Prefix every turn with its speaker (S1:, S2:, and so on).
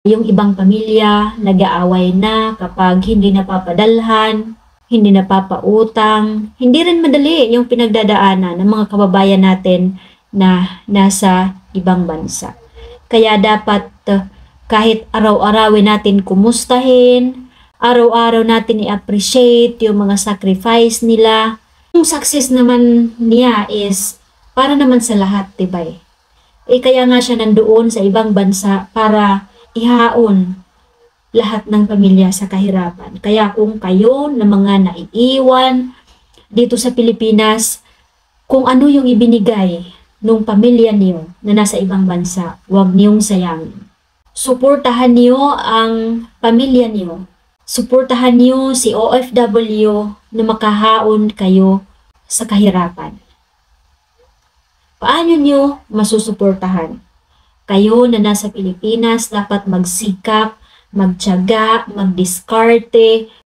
S1: Yung ibang pamilya, nag-aaway na kapag hindi napapadalhan, hindi napapautang, hindi rin madali yung pinagdadaanan ng mga kababayan natin na nasa ibang bansa. Kaya dapat kahit araw-arawin natin kumustahin, araw-araw natin i-appreciate yung mga sacrifice nila. Yung success naman niya is para naman sa lahat, diba eh? Kaya nga siya nandoon sa ibang bansa para ihaon lahat ng pamilya sa kahirapan. Kaya kung kayo na mga naiiwan dito sa Pilipinas, kung ano yung ibinigay nung pamilya niyo na nasa ibang bansa, huwag niyong sayangin. Suportahan niyo ang pamilya niyo. Suportahan niyo si OFW na makahaon kayo sa kahirapan. Paano niyo masusuportahan? Kayo na nasa Pilipinas dapat magsikap, magtiyaga, magdiskarte,